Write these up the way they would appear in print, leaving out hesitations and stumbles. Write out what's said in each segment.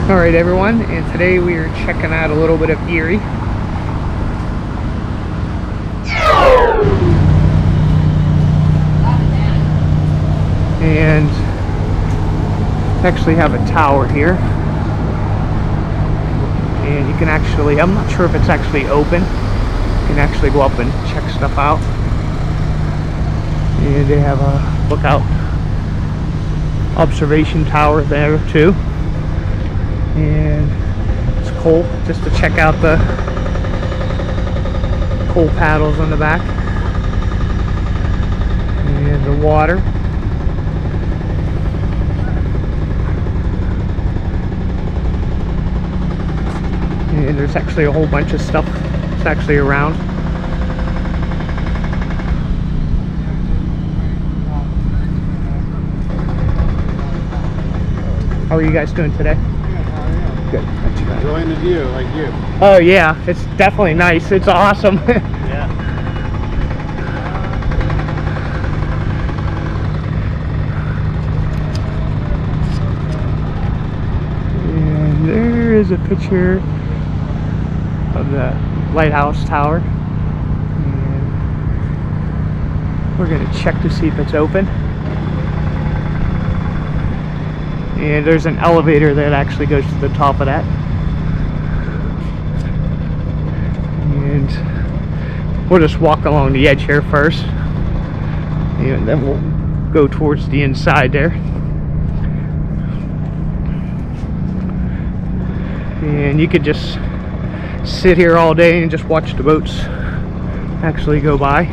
Alright everyone, and today we are checking out a little bit of Erie. And actually have a tower here. And you can actually, I'm not sure if it's actually open. You can actually go up and check stuff out. And they have a lookout observation tower there too. And it's cool just to check out the coal paddles on the back and the water. And there's actually a whole bunch of stuff that's actually around. How are you guys doing today? Good. Enjoying the view, like you. Oh yeah, it's definitely nice. It's awesome. Yeah. And there is a picture of the lighthouse tower. And we're gonna check to see if it's open. And there's an elevator that actually goes to the top of that. And we'll just walk along the edge here first. And then we'll go towards the inside there. And you could just sit here all day and just watch the boats actually go by.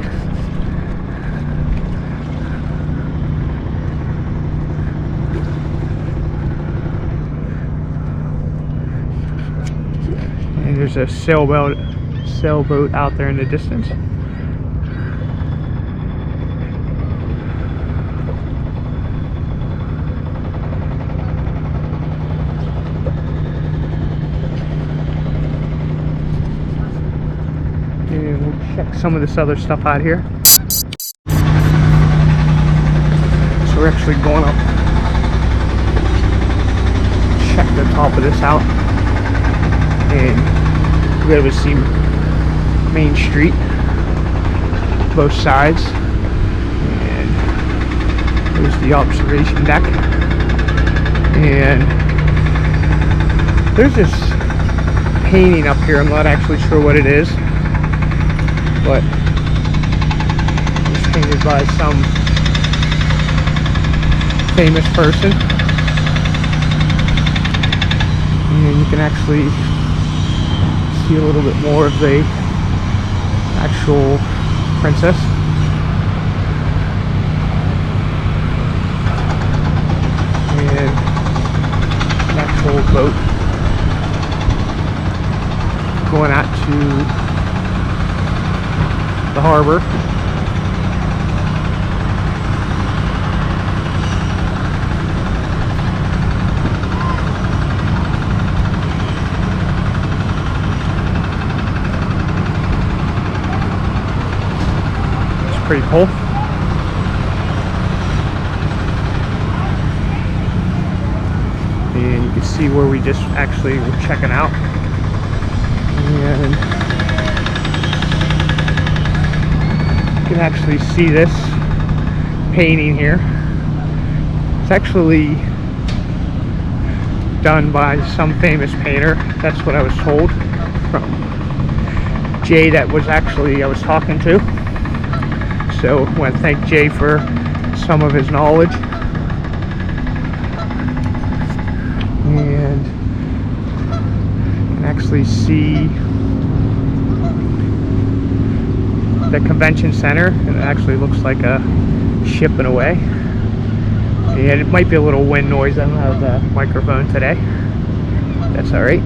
And there's a sailboat out there in the distance. And we'll check some of this other stuff out here. So we're actually going up. Check the top of this out. And we'll be able to see Main Street, both sides. And there's the observation deck. And there's this painting up here. I'm not actually sure what it is, but it's painted by some famous person. And you can actually see a little bit more of the actual princess. And an actual boat going out to the harbor. Pretty cool. And you can see where we just actually were checking out. And you can actually see this painting here. It's actually done by some famous painter. That's what I was told from Jay that was actually I was talking to. So I want to thank Jay for some of his knowledge. And you can actually see the convention center. And it actually looks like a ship in a way. And it might be a little wind noise. I don't have the microphone today. That's alright.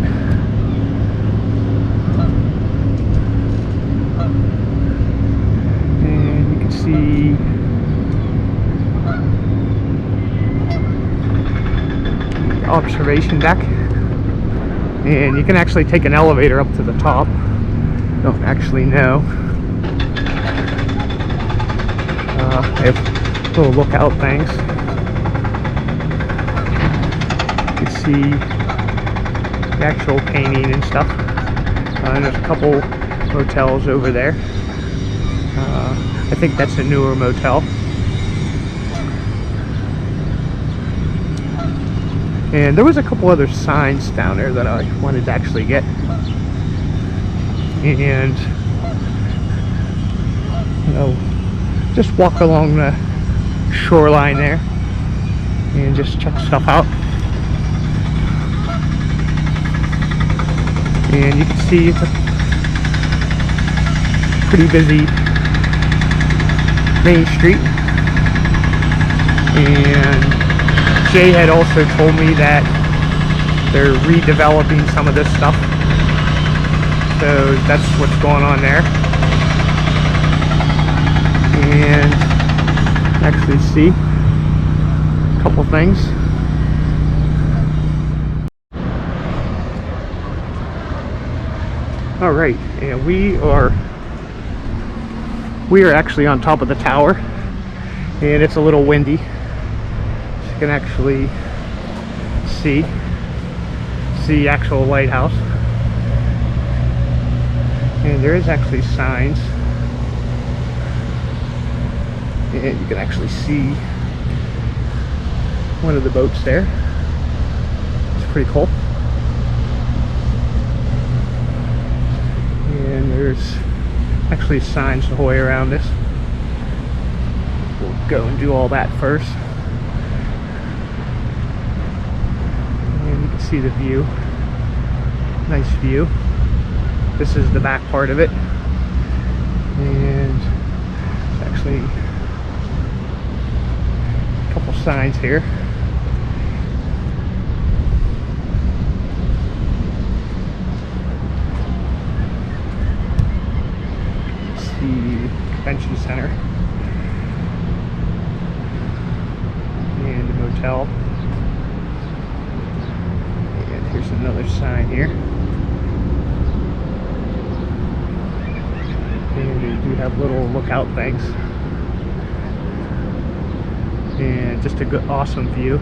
See the observation deck, and you can actually take an elevator up to the top. Don't actually know. They have little lookout things. You can see the actual painting and stuff. And there's a couple motels over there. I think that's a newer motel. And there was a couple other signs down there that I wanted to actually get. And just walk along the shoreline there and just check stuff out. And you can see it's a pretty busy main street. And Jay had also told me that they're redeveloping some of this stuff. So that's what's going on there. And actually see a couple things. All right, and we are actually on top of the tower, and it's a little windy. So you can actually see the actual lighthouse, and there is actually signs, and you can actually see one of the boats there. It's pretty cool. And there's actually signs the whole way around this. We'll go and do all that first. And you can see the view. Nice view. This is the back part of it. And there's actually a couple signs here. The convention center and the motel, and here's another sign here, and they do have little lookout things, and just a good awesome view.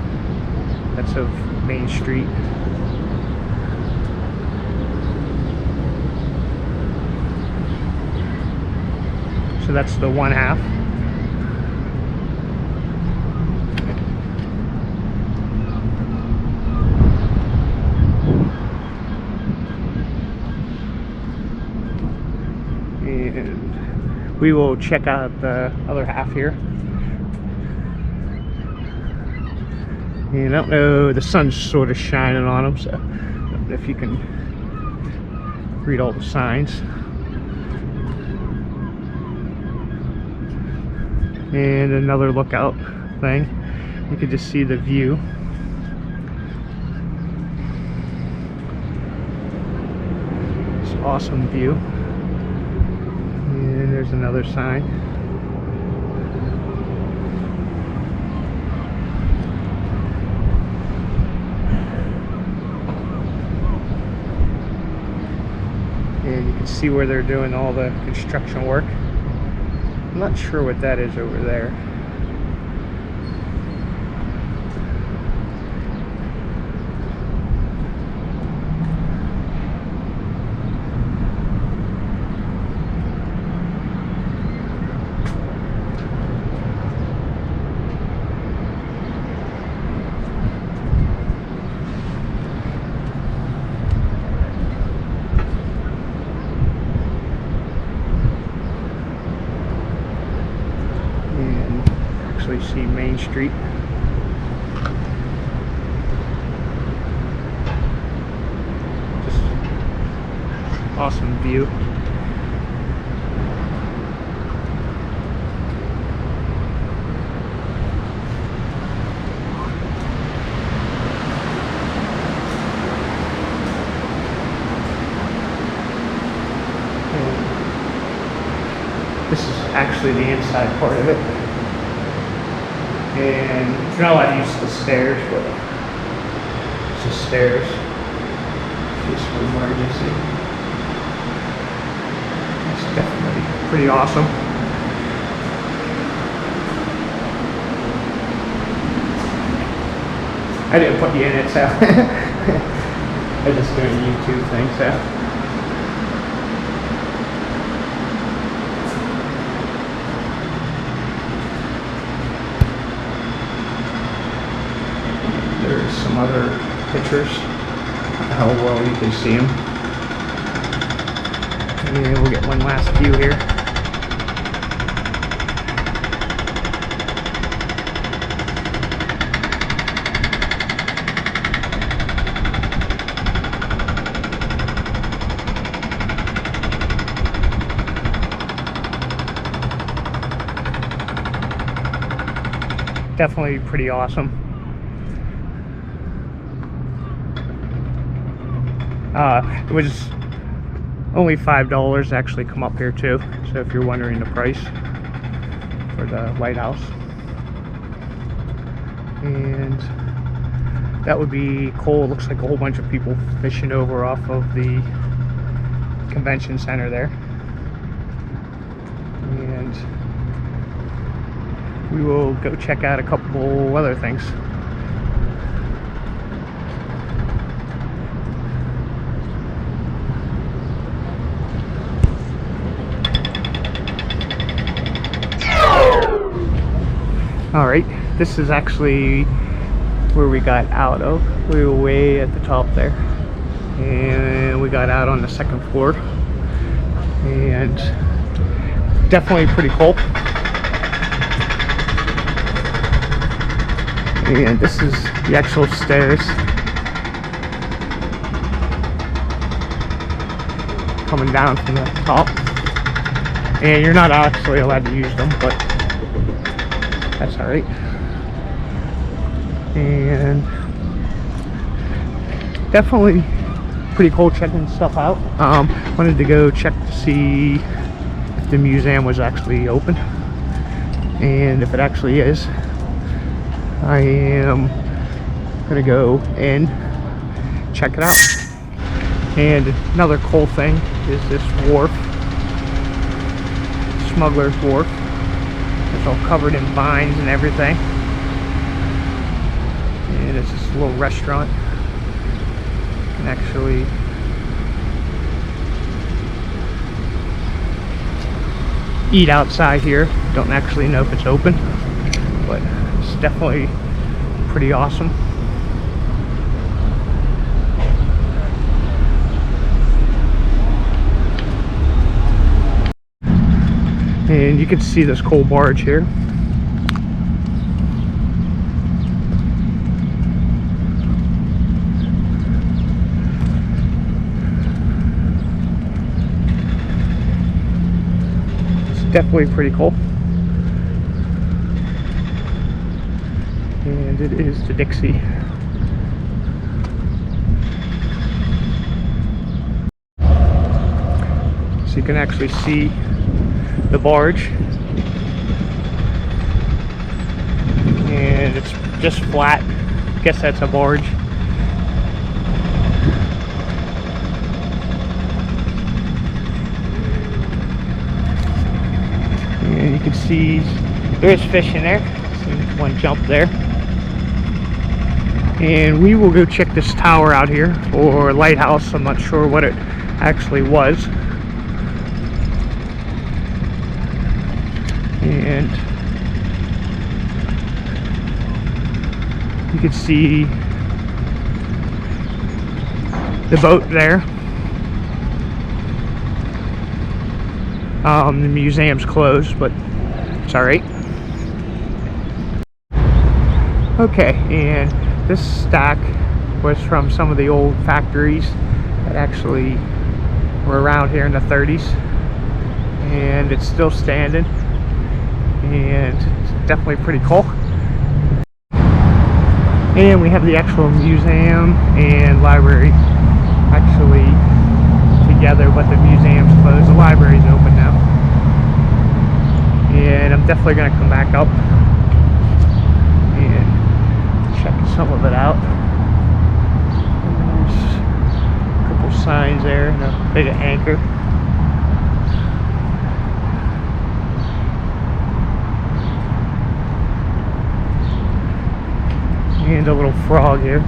That's of Main Street. So that's the one half. And we will check out the other half here. And I don't know, the sun's sort of shining on them, so I don't know if you can read all the signs. And another lookout thing. You can just see the view. It's an awesome view. And there's another sign. And you can see where they're doing all the construction work. I'm not sure what that is over there. See Main Street. Just awesome view. And this is actually the inside part of it. And you're not allowed to use the stairs, but it's just stairs. Just for emergency. It's definitely pretty awesome. I didn't put you in it, so. I just do a YouTube thing, so. There's some other pictures, how well you can see them. And we'll get one last view here. Definitely pretty awesome. It was only $5 to actually come up here too, so if you're wondering the price for the lighthouse. And that would be cool. It looks like a whole bunch of people fishing over off of the convention center there. And we will go check out a couple other things. Alright, this is actually where we got out of. We were way at the top there. And we got out on the second floor. And definitely pretty cool. And this is the actual stairs coming down from the top. And you're not actually allowed to use them, but that's alright. And definitely pretty cool checking stuff out. Wanted to go check to see if the museum was actually open. And if it actually is, I am gonna go and check it out. And another cool thing is this wharf, Smuggler's Wharf. It's all covered in vines and everything. And it's this little restaurant. You can actually eat outside here. Don't actually know if it's open, but it's definitely pretty awesome. And you can see this coal barge here. It's definitely pretty cool. And it is the Dixie. So you can actually see the barge, and it's just flat. I guess that's a barge. And you can see there's fish in there. See one jump there. And we will go check this tower out here, or lighthouse. I'm not sure what it actually was. And you can see the boat there. The museum's closed, but it's alright. Okay, and this stack was from some of the old factories that actually were around here in the 30s. And it's still standing. And it's definitely pretty cool. And we have the actual museum and library actually together, but the museum's closed. The library's open now. And I'm definitely going to come back up and check some of it out. There's a couple signs there and a big anchor. And a little frog here.